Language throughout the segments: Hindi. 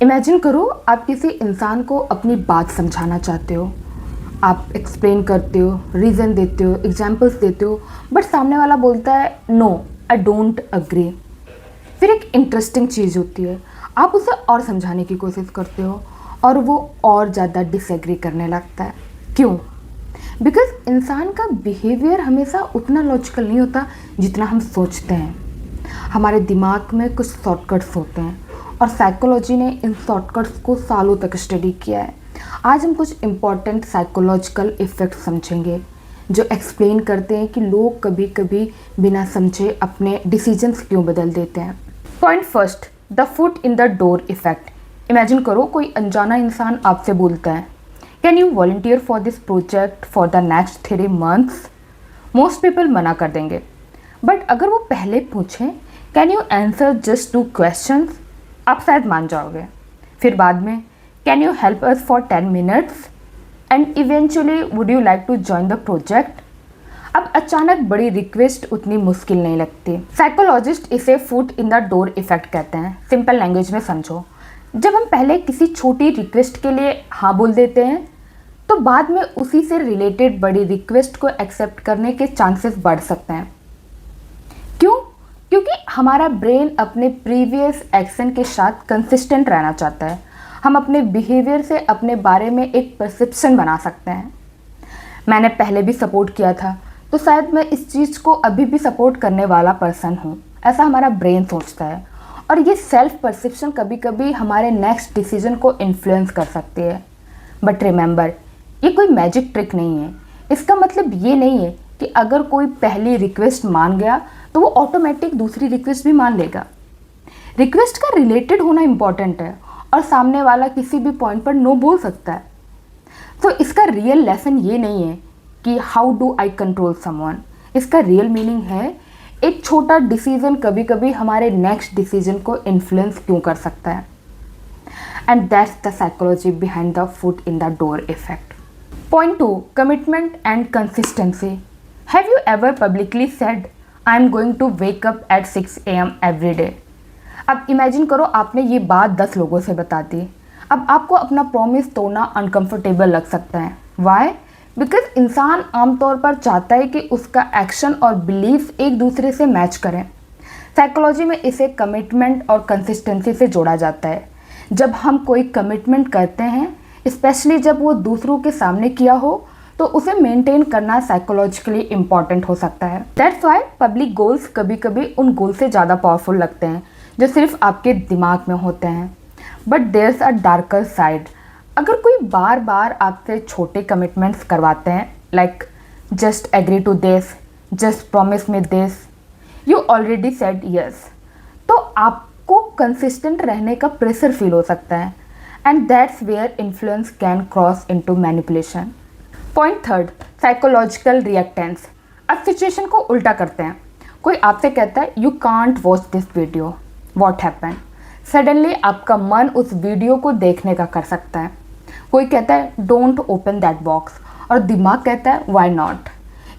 इमेजिन करो आप किसी इंसान को अपनी बात समझाना चाहते हो। आप एक्सप्लेन करते हो, रीज़न देते हो, एग्जांपल्स देते हो, बट सामने वाला बोलता है नो, आई डोंट अग्री। फिर एक इंटरेस्टिंग चीज़ होती है, आप उसे और समझाने की कोशिश करते हो और वो और ज़्यादा डिसएग्री करने लगता है। क्यों? बिकॉज इंसान का बिहेवियर हमेशा उतना लॉजिकल नहीं होता जितना हम सोचते हैं। हमारे दिमाग में कुछ शॉर्टकट्स होते हैं और साइकोलॉजी ने इन शॉर्टकट्स को सालों तक स्टडी किया है। आज हम कुछ इम्पॉर्टेंट साइकोलॉजिकल इफ़ेक्ट समझेंगे जो एक्सप्लेन करते हैं कि लोग कभी कभी बिना समझे अपने डिसीजंस क्यों बदल देते हैं। Point first, the foot in the door effect. Imagine करो कोई अनजाना इंसान आपसे बोलता है, can you volunteer for this project for the next 3 months? Most people मना कर देंगे, बट अगर वो पहले पूछें can you answer just 2 questions, आप शायद मान जाओगे। फिर बाद में can you help us for 10 minutes and eventually would you like to join the project. अब अचानक बड़ी रिक्वेस्ट उतनी मुश्किल नहीं लगती। साइकोलॉजिस्ट इसे foot in the door effect कहते हैं। सिंपल लैंग्वेज में समझो, जब हम पहले किसी छोटी रिक्वेस्ट के लिए हाँ बोल देते हैं तो बाद में उसी से रिलेटेड बड़ी रिक्वेस्ट को एक्सेप्ट करने के चांसेस बढ़ सकते हैं। क्यों? क्योंकि हमारा ब्रेन अपने प्रीवियस एक्शन के साथ कंसिस्टेंट रहना चाहता है। हम अपने बिहेवियर से अपने बारे में एक परसेप्शन बना सकते हैं। मैंने पहले भी सपोर्ट किया था तो शायद मैं इस चीज़ को अभी भी सपोर्ट करने वाला पर्सन हूँ, ऐसा हमारा ब्रेन सोचता है। और ये सेल्फ परसेप्शन कभी कभी हमारे नेक्स्ट डिसीजन को इन्फ्लुएंस कर सकती है। बट रिमेंबर, ये कोई मैजिक ट्रिक नहीं है। इसका मतलब ये नहीं है कि अगर कोई पहली रिक्वेस्ट मान गया तो वो ऑटोमेटिक दूसरी रिक्वेस्ट भी मान लेगा। रिक्वेस्ट का रिलेटेड होना इम्पॉर्टेंट है और सामने वाला किसी भी पॉइंट पर नो बोल सकता है। तो इसका रियल लेसन ये नहीं है कि how do I control someone. इसका रियल मीनिंग है एक छोटा डिसीजन कभी कभी हमारे नेक्स्ट डिसीजन को इन्फ्लुएंस क्यों कर सकता है। And that's the psychology behind the foot in the door effect. Point 2, commitment and consistency. Have you ever publicly said I am going to wake up at 6 AM every day? अब इमेजिन करो आपने ये बात 10 लोगों से बता दी। अब आपको अपना प्रॉमिस तोड़ना अनकंफर्टेबल लग सकता है। वाई? बिकॉज इंसान आमतौर पर चाहता है कि उसका एक्शन और बिलीफ एक दूसरे से मैच करें। साइकोलॉजी में इसे कमिटमेंट और कंसिस्टेंसी से जोड़ा जाता है। जब हम कोई कमिटमेंट करते हैं, स्पेशली जब वो दूसरों के सामने किया हो, तो उसे मेंटेन करना साइकोलॉजिकली इम्पॉर्टेंट हो सकता है। दैट्स वाई पब्लिक गोल्स कभी कभी उन गोल से ज़्यादा पावरफुल लगते हैं जो सिर्फ आपके दिमाग में होते हैं। But there's a darker side. अगर कोई बार बार आपसे छोटे कमिटमेंट्स करवाते हैं, like just agree to this, just promise me this, you already said yes, तो आपको कंसिस्टेंट रहने का प्रेशर फील हो सकता है। And that's where influence can cross into manipulation. Point 3, psychological reactance. अब सिचुएशन को उल्टा करते हैं। कोई आपसे कहता है you can't watch this video, what happen? Suddenly आपका मन उस वीडियो को देखने का कर सकता है। कोई कहता है डोंट ओपन दैट बॉक्स और दिमाग कहता है व्हाई नॉट।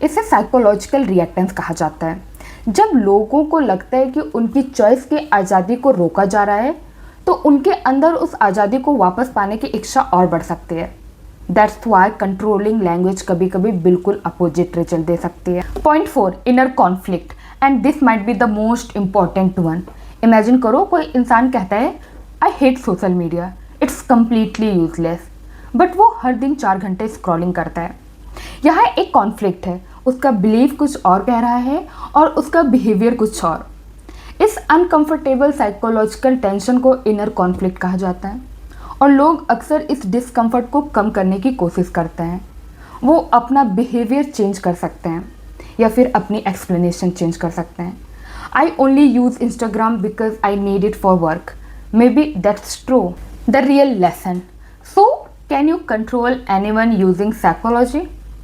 इसे साइकोलॉजिकल रिएक्टेंस कहा जाता है। जब लोगों को लगता है कि उनकी चॉइस की आज़ादी को रोका जा रहा है तो उनके अंदर उस आज़ादी को वापस पाने की इच्छा और बढ़ सकती है। दैट्स वाई कंट्रोलिंग लैंग्वेज कभी कभी बिल्कुल अपोजिट रिजल्ट दे सकती है। Point 4, inner conflict, and this might be the most important one. Imagine करो कोई इंसान कहता है I hate social media, it's completely useless, but वो हर दिन 4 घंटे स्क्रॉलिंग करता है। यहाँ एक कॉन्फ्लिक्ट है, उसका बिलीफ कुछ और कह रहा है और उसका बिहेवियर कुछ और। इस अनकंफर्टेबल साइकोलॉजिकल टेंशन को इनर कॉन्फ्लिक्ट कहा जाता है और लोग अक्सर इस डिस्कम्फर्ट को कम करने की कोशिश करते हैं। वो अपना बिहेवियर चेंज कर सकते हैं या फिर अपनी एक्सप्लेनेशन चेंज कर सकते हैं। I only use Instagram because I need it for work, maybe that's true. The real lesson. So can you control anyone using psychology?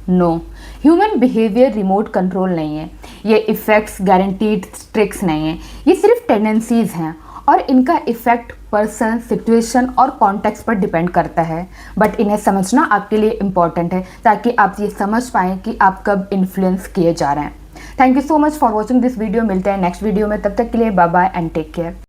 No, human behaviour remote control नहीं है। ये इफ़ेक्ट्स गारंटीड ट्रिक्स नहीं है, ये सिर्फ टेंडेंसीज हैं और इनका इफ़ेक्ट पर्सन, सिचुएशन और कॉन्टेक्स्ट पर डिपेंड करता है। बट इन्हें समझना आपके लिए इम्पॉर्टेंट है ताकि आप ये समझ पाएँ कि आप कब इन्फ्लुएंस किए जा रहे हैं। Thank you so much for watching this video. मिलते हैं नेक्स्ट वीडियो में, तब तक के लिए bye bye and take care.